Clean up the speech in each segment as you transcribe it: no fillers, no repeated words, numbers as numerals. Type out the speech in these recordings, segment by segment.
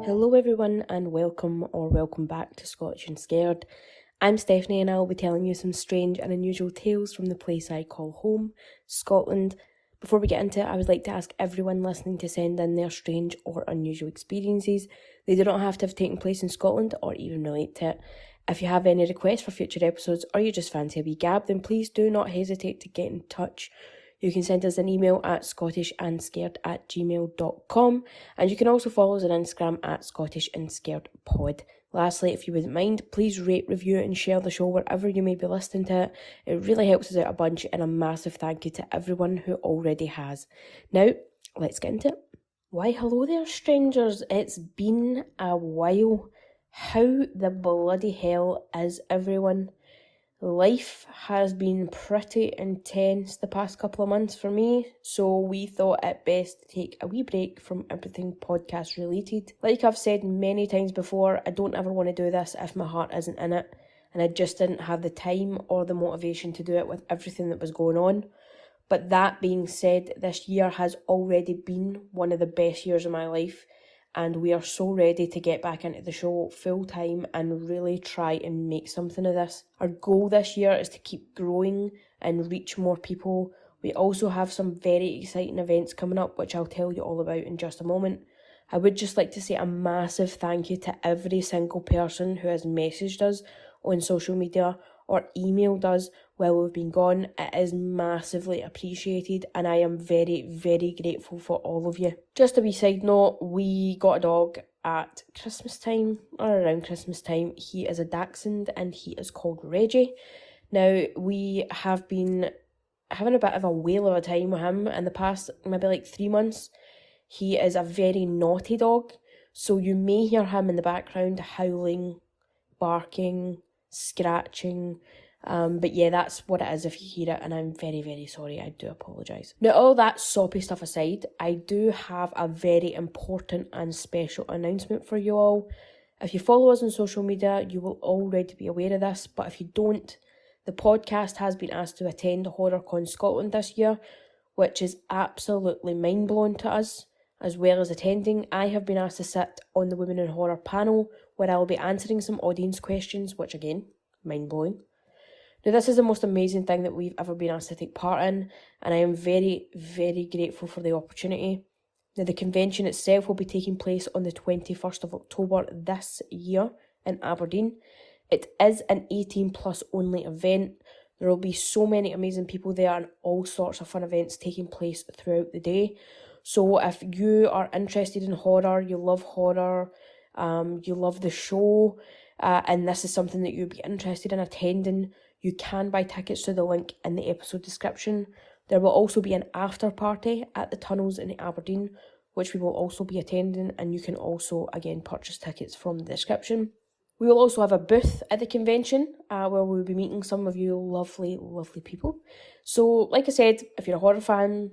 Hello everyone and welcome back to Scottish and Scared. I'm Stefanie and I'll be telling you some strange and unusual tales from the place I call home, Scotland. Before we get into it, I would like to ask everyone listening to send in their strange or unusual experiences. They do not have to have taken place in Scotland or even relate to it. If you have any requests for future episodes or you just fancy a wee gab, then please do not hesitate to get in touch. You can send us an email at scottishandscared@gmail.com, and you can also follow us on Instagram at scottishandscaredpod. Lastly, if you wouldn't mind, please rate, review and share the show wherever you may be listening to it. It really helps us out a bunch, and a massive thank you to everyone who already has. Now, let's get into it. Why hello there strangers, it's been a while. How the bloody hell is everyone? Life has been pretty intense the past couple of months for me, so we thought it best to take a wee break from everything podcast related. Like I've said many times before, I don't ever want to do this if my heart isn't in it, and I just didn't have the time or the motivation to do it with everything that was going on. But that being said, this year has already been one of the best years of my life, and we are so ready to get back into the show full time and really try and make something of this. Our goal this year is to keep growing and reach more people. We also have some very exciting events coming up, which I'll tell you all about in just a moment. I would just like to say a massive thank you to every single person who has messaged us on social media or emailed us while we've been gone. It is massively appreciated and I am very, very grateful for all of you. Just a wee side note, we got a dog at Christmas time, or around Christmas time. He is a dachshund and he is called Reggie. Now, we have been having a bit of a whale of a time with him in the past maybe like 3 months. He is a very naughty dog, so you may hear him in the background howling, barking, scratching, but yeah, that's what it is if you hear it, and I'm very, very sorry. I do apologise. Now, all that soppy stuff aside, I do have a very important and special announcement for you all. If you follow us on social media, you will already be aware of this, but if you don't, the podcast has been asked to attend HorrorCon Scotland this year, which is absolutely mind-blowing to us. As well as attending, I have been asked to sit on the Women in Horror panel, where I will be answering some audience questions, which again, mind-blowing. Now, this is the most amazing thing that we've ever been asked to take part in, and I am very, very grateful for the opportunity. Now, the convention itself will be taking place on the 21st of October this year in Aberdeen. It is an 18 plus only event. There will be so many amazing people there and all sorts of fun events taking place throughout the day. So if you are interested in horror, you love horror, you love the show, and this is something that you'd be interested in attending, you can buy tickets through the link in the episode description. There will also be an after party at the tunnels in Aberdeen, which we will also be attending, and you can also, again, purchase tickets from the description. We will also have a booth at the convention where we'll be meeting some of you lovely, lovely people. So, like I said, if you're a horror fan,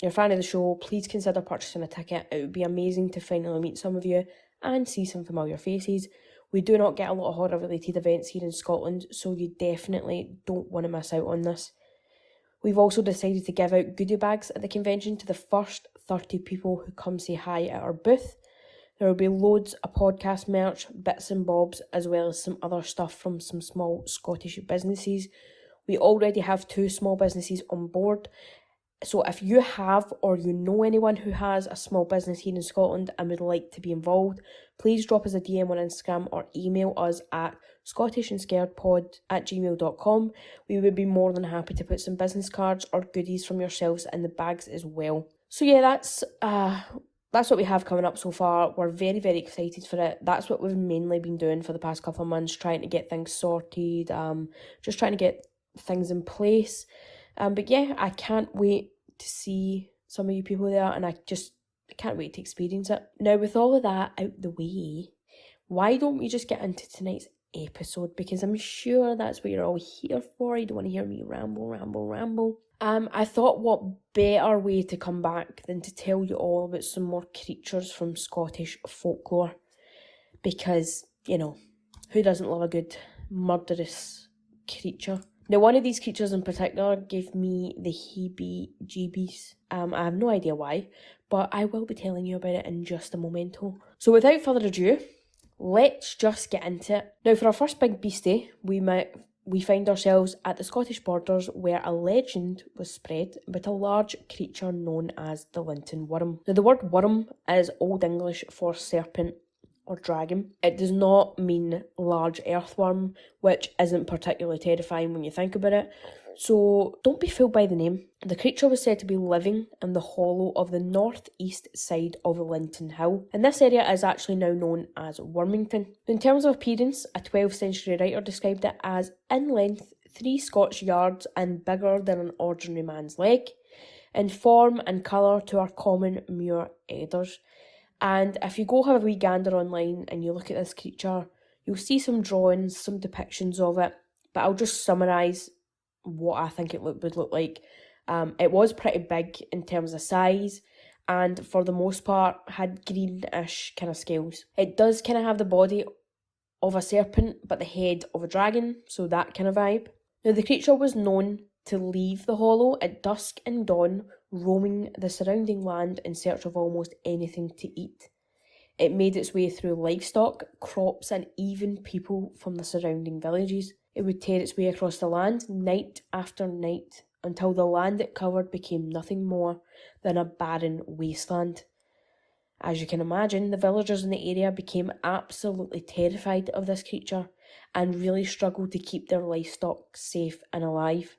you're a fan of the show, please consider purchasing a ticket. It would be amazing to finally meet some of you and see some familiar faces. We do not get a lot of horror-related events here in Scotland, so you definitely don't want to miss out on this. We've also decided to give out goodie bags at the convention to the first 30 people who come say hi at our booth. There will be loads of podcast merch, bits and bobs, as well as some other stuff from some small Scottish businesses. We already have 2 small businesses on board. So if you have or you know anyone who has a small business here in Scotland and would like to be involved, please drop us a DM on Instagram or email us at scottishandscaredpod@gmail.com. We would be more than happy to put some business cards or goodies from yourselves in the bags as well. So yeah, that's what we have coming up so far. We're very, very excited for it. That's what we've mainly been doing for the past couple of months, trying to get things sorted, just trying to get things in place. But yeah, I can't wait to see some of you people there, and I can't wait to experience it. Now, with all of that out the way, why don't we just get into tonight's episode? Because I'm sure that's what you're all here for. You don't want to hear me ramble. I thought what better way to come back than to tell you all about some more creatures from Scottish folklore. Because, you know, who doesn't love a good murderous creature? Now, one of these creatures in particular gave me the heebie-jeebies. I have no idea why, but I will be telling you about it in just a momento. So without further ado, let's just get into it. Now for our first big beastie, we find ourselves at the Scottish borders where a legend was spread about a large creature known as the Linton Worm. Now the word worm is Old English for serpent or dragon. It does not mean large earthworm, which isn't particularly terrifying when you think about it. So don't be fooled by the name. The creature was said to be living in the hollow of the northeast side of Linton Hill, and this area is actually now known as Wormington. In terms of appearance, a 12th century writer described it as in length 3 Scotch yards and bigger than an ordinary man's leg, in form and colour to our common muir edders. And if you go have a wee gander online and you look at this creature, you'll see some drawings, some depictions of it, but I'll just summarise what I think it would look like. It was pretty big in terms of size, and for the most part had greenish kind of scales. It does kind of have the body of a serpent but the head of a dragon, so that kind of vibe. Now the creature was known to leave the hollow at dusk and dawn, roaming the surrounding land in search of almost anything to eat. It made its way through livestock, crops and even people from the surrounding villages. It would tear its way across the land night after night until the land it covered became nothing more than a barren wasteland. As you can imagine, the villagers in the area became absolutely terrified of this creature and really struggled to keep their livestock safe and alive.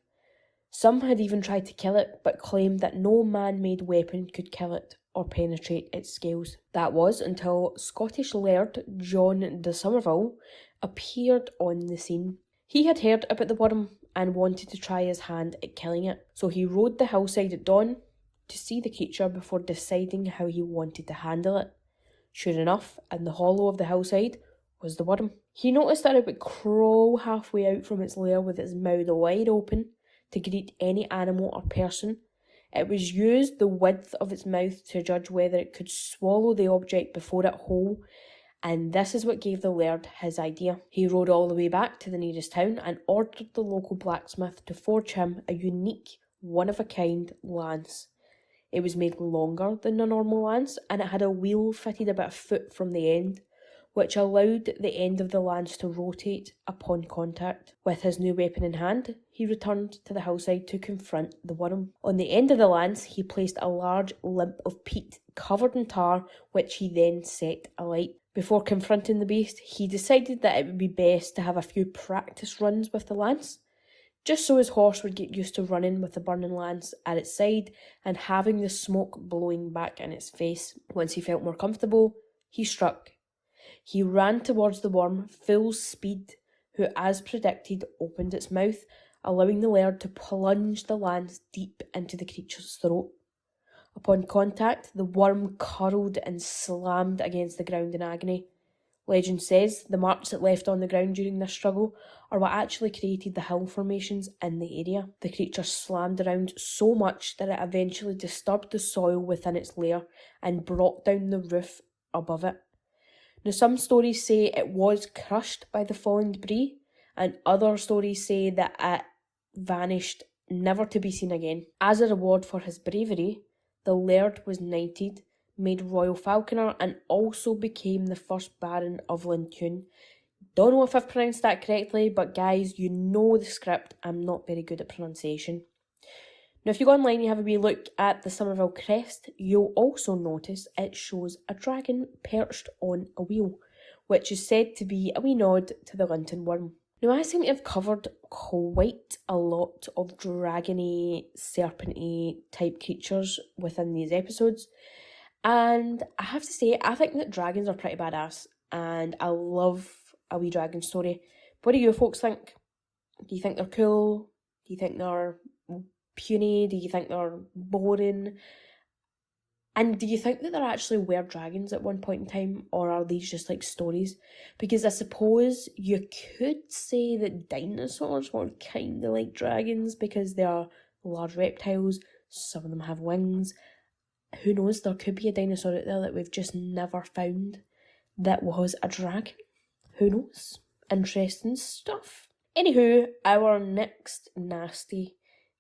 Some had even tried to kill it, but claimed that no man-made weapon could kill it or penetrate its scales. That was until Scottish laird John de Somerville appeared on the scene. He had heard about the worm and wanted to try his hand at killing it, so he rode the hillside at dawn to see the creature before deciding how he wanted to handle it. Sure enough, in the hollow of the hillside was the worm. He noticed that it would crawl halfway out from its lair with its mouth wide open to greet any animal or person. It was used the width of its mouth to judge whether it could swallow the object before it whole, and this is what gave the laird his idea. He rode all the way back to the nearest town and ordered the local blacksmith to forge him a unique, one-of-a-kind lance. It was made longer than a normal lance, and it had a wheel fitted about a foot from the end, which allowed the end of the lance to rotate upon contact. With his new weapon in hand, he returned to the hillside to confront the worm. On the end of the lance, he placed a large lump of peat covered in tar, which he then set alight. Before confronting the beast, he decided that it would be best to have a few practice runs with the lance, just so his horse would get used to running with the burning lance at its side and having the smoke blowing back in its face. Once he felt more comfortable, he struck. He ran towards the worm full speed, who, as predicted, opened its mouth, allowing the laird to plunge the lance deep into the creature's throat. Upon contact, the worm curled and slammed against the ground in agony. Legend says the marks it left on the ground during this struggle are what actually created the hill formations in the area. The creature slammed around so much that it eventually disturbed the soil within its lair and brought down the roof above it. Now, some stories say it was crushed by the falling debris, and other stories say that it vanished, never to be seen again. As a reward for his bravery, the laird was knighted, made royal falconer, and also became the first Baron of Linton. Don't know if I've pronounced that correctly, but guys, you know the script. I'm not very good at pronunciation. Now, if you go online and you have a wee look at the Somerville crest, you'll also notice it shows a dragon perched on a wheel, which is said to be a wee nod to the Linton Worm. Now, I seem to have covered quite a lot of dragony, serpenty type creatures within these episodes, and I have to say, I think that dragons are pretty badass, and I love a wee dragon story. What do you folks think? Do you think they're cool? Do you think they're puny? Do you think they're boring? And do you think that there actually were dragons at one point in time, or are these just like stories? Because I suppose you could say that dinosaurs were kind of like dragons because they are large reptiles, some of them have wings. Who knows, there could be a dinosaur out there that we've just never found that was a dragon. Who knows? Interesting stuff. Anywho, our next nasty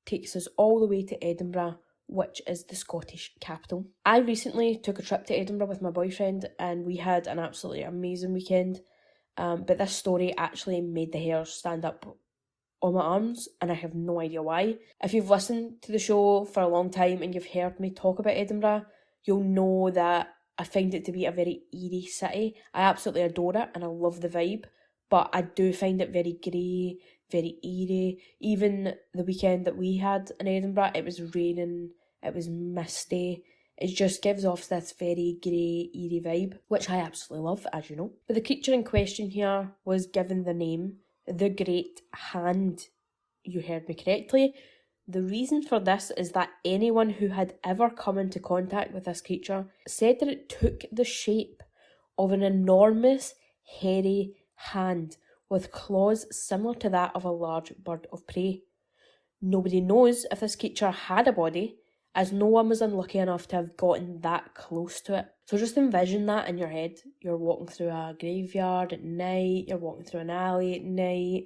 takes us all the way to Edinburgh, which is the Scottish capital. I recently took a trip to Edinburgh with my boyfriend and we had an absolutely amazing weekend. But this story actually made the hairs stand up on my arms, and I have no idea why. If you've listened to the show for a long time and you've heard me talk about Edinburgh, you'll know that I find it to be a very eerie city. I absolutely adore it and I love the vibe, but I do find it very grey, very eerie. Even the weekend that we had in Edinburgh, it was raining, it was misty. It just gives off this very grey, eerie vibe, which I absolutely love, as you know. But the creature in question here was given the name the Great Hand. You heard me correctly. The reason for this is that anyone who had ever come into contact with this creature said that it took the shape of an enormous, hairy hand with claws similar to that of a large bird of prey. Nobody knows if this creature had a body, as no one was unlucky enough to have gotten that close to it. So just envision that in your head. You're walking through a graveyard at night, you're walking through an alley at night,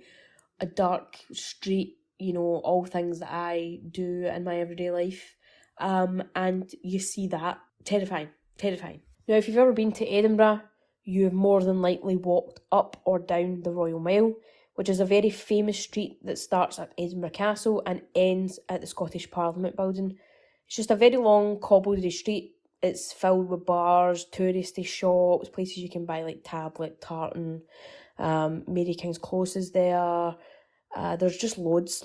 a dark street, you know, all things that I do in my everyday life. And you see that. Terrifying. Now, if you've ever been to Edinburgh, you have more than likely walked up or down the Royal Mile, which is a very famous street that starts at Edinburgh Castle and ends at the Scottish Parliament building. It's just a very long cobbled street. It's filled with bars, touristy shops, places you can buy like tablet, tartan, Mary King's Close is there. There's just loads.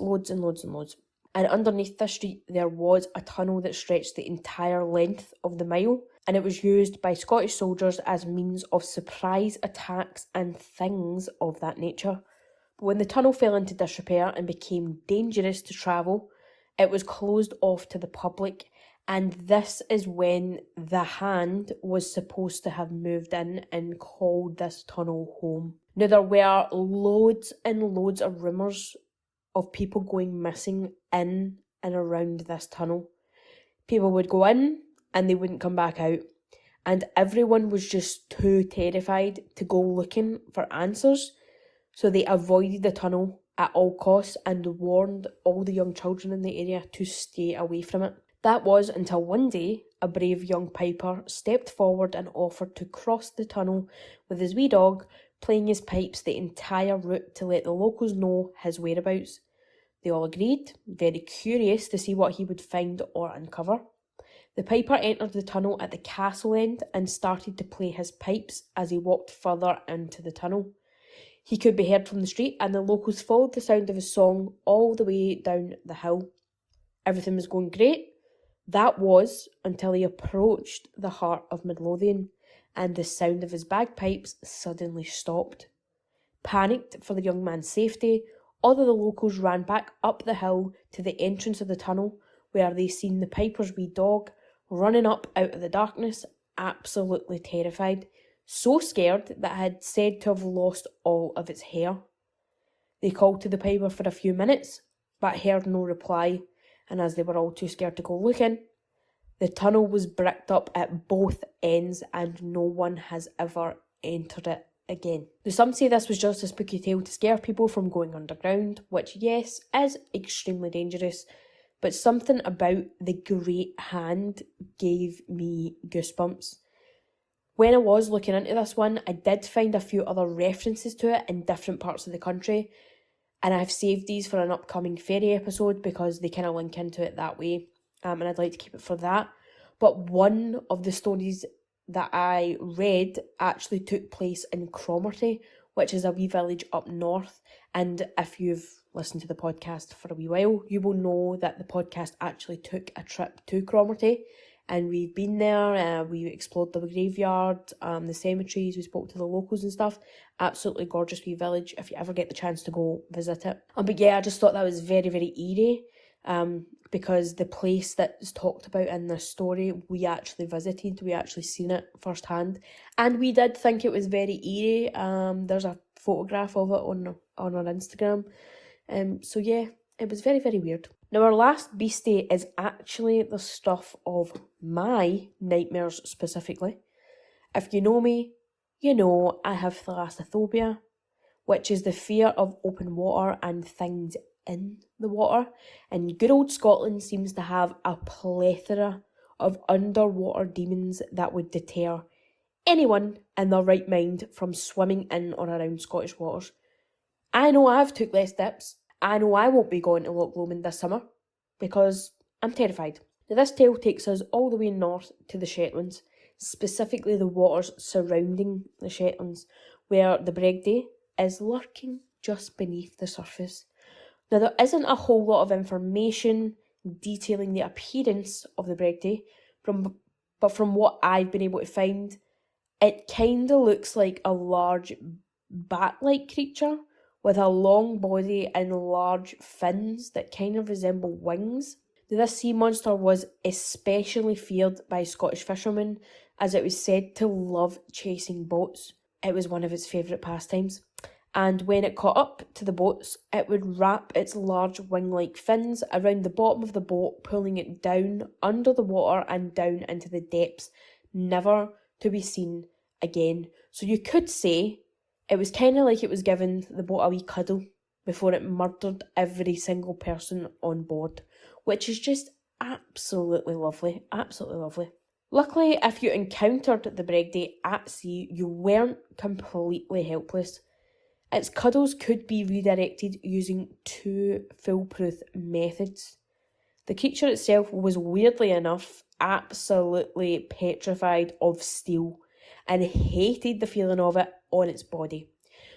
And underneath this street, there was a tunnel that stretched the entire length of the mile, and it was used by Scottish soldiers as means of surprise attacks and things of that nature. But when the tunnel fell into disrepair and became dangerous to travel, it was closed off to the public, and this is when the hand was supposed to have moved in and called this tunnel home. Now, there were loads and loads of rumours of people going missing in and around this tunnel. People would go in and they wouldn't come back out, and everyone was just too terrified to go looking for answers, so they avoided the tunnel at all costs and warned all the young children in the area to stay away from it. That was until one day a brave young piper stepped forward and offered to cross the tunnel with his wee dog, playing his pipes the entire route to let the locals know his whereabouts. They all agreed, very curious to see what he would find or uncover. The piper entered the tunnel at the castle end and started to play his pipes as he walked further into the tunnel. He could be heard from the street, and the locals followed the sound of his song all the way down the hill. Everything was going great. That was until he approached the heart of Midlothian, and the sound of his bagpipes suddenly stopped. Panicked for the young man's safety, all of the locals ran back up the hill to the entrance of the tunnel, where they seen the piper's wee dog running up out of the darkness, absolutely terrified, so scared that it had said to have lost all of its hair. They called to the piper for a few minutes, but heard no reply, and as they were all too scared to go looking, the tunnel was bricked up at both ends and no one has ever entered it again. Now, some say this was just a spooky tale to scare people from going underground, which, yes, is extremely dangerous, but something about the Great Hand gave me goosebumps. When I was looking into this one, I did find a few other references to it in different parts of the country, and I've saved these for an upcoming fairy episode because they kind of link into it that way, and I'd like to keep it for that. But one of the stories that I read actually took place in Cromarty, which is a wee village up north, and if you've listened to the podcast for a wee while, you will know that the podcast actually took a trip to Cromarty, and we've been there, we explored the graveyard, the cemeteries, we spoke to the locals and stuff. Absolutely gorgeous wee village if you ever get the chance to go visit it. But yeah, I just thought that was very, very eerie, because the place that's talked about in this story, we actually visited, we actually seen it firsthand, and we did think it was very eerie. There's a photograph of it on our Instagram. So yeah, it was very, very weird. Now, our last beastie is actually the stuff of my nightmares specifically. If you know me, you know I have thalassophobia, which is the fear of open water and things in the water, and good old Scotland seems to have a plethora of underwater demons that would deter anyone in their right mind from swimming in or around Scottish waters. I know I've took less dips. I know I won't be going to Loch Lomond this summer because I'm terrified. Now this tale takes us all the way north to the Shetlands, specifically the waters surrounding the Shetlands, where the Bregday is lurking just beneath the surface. Now there isn't a whole lot of information detailing the appearance of the Bregday, but from what I've been able to find, it kind of looks like a large bat-like creature with a long body and large fins that kind of resemble wings. Now, this sea monster was especially feared by Scottish fishermen, as it was said to love chasing boats. It was one of its favourite pastimes. And when it caught up to the boats, it would wrap its large wing-like fins around the bottom of the boat, pulling it down under the water and down into the depths, never to be seen again. So you could say it was kind of like it was giving the boat a wee cuddle before it murdered every single person on board, which is just absolutely lovely, absolutely lovely. Luckily, if you encountered the Bregday at sea, you weren't completely helpless. Its cuddles could be redirected using two foolproof methods. The creature itself was, weirdly enough, absolutely petrified of steel and hated the feeling of it on its body.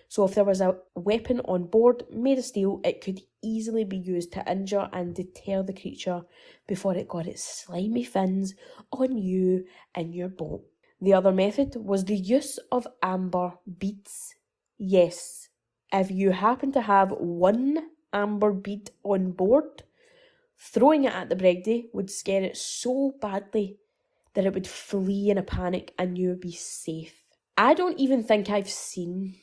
So if there was a weapon on board made of steel, it could easily be used to injure and deter the creature before it got its slimy fins on you and your boat. The other method was the use of amber beads. Yes, if you happen to have one amber bead on board, throwing it at the Bregday would scare it so badly that it would flee in a panic and you would be safe. I don't even think I've seen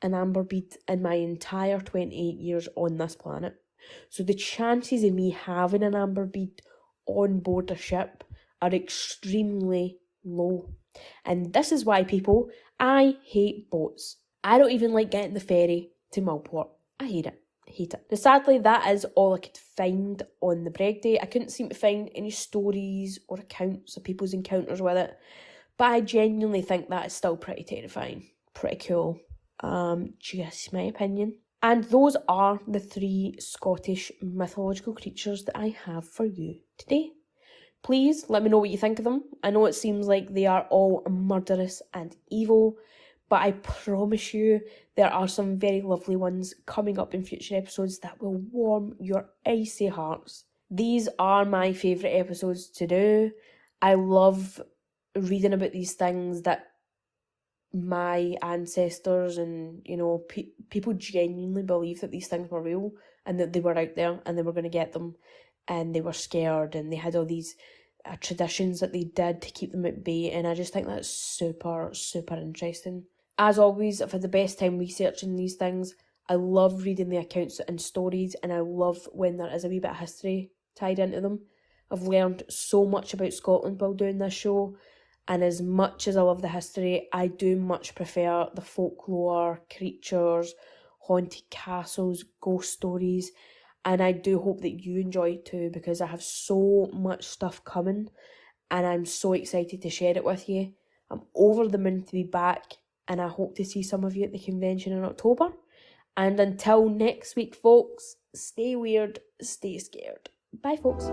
an amber bead in my entire 28 years on this planet. So the chances of me having an amber bead on board a ship are extremely low. And this is why, people, I hate boats. I don't even like getting the ferry to Millport. I hate it. Now, sadly, that is all I could find on the Bregday. I couldn't seem to find any stories or accounts of people's encounters with it, but I genuinely think that is still pretty terrifying. Pretty cool. Just my opinion. And those are the 3 Scottish mythological creatures that I have for you today. Please let me know what you think of them. I know it seems like they are all murderous and evil, but I promise you there are some very lovely ones coming up in future episodes that will warm your icy hearts. These are my favourite episodes to do. I love reading about these things that my ancestors and, people genuinely believe that these things were real and that they were out there and they were going to get them, and they were scared and they had all these traditions that they did to keep them at bay, and I just think that's super, super interesting. As always, I've had the best time researching these things. I love reading the accounts and stories, and I love when there is a wee bit of history tied into them. I've learned so much about Scotland while doing this show, and as much as I love the history, I do much prefer the folklore, creatures, haunted castles, ghost stories, and I do hope that you enjoy it too, because I have so much stuff coming and I'm so excited to share it with you. I'm over the moon to be back, and I hope to see some of you at the convention in October. And until next week, folks, stay weird, stay scared. Bye, folks.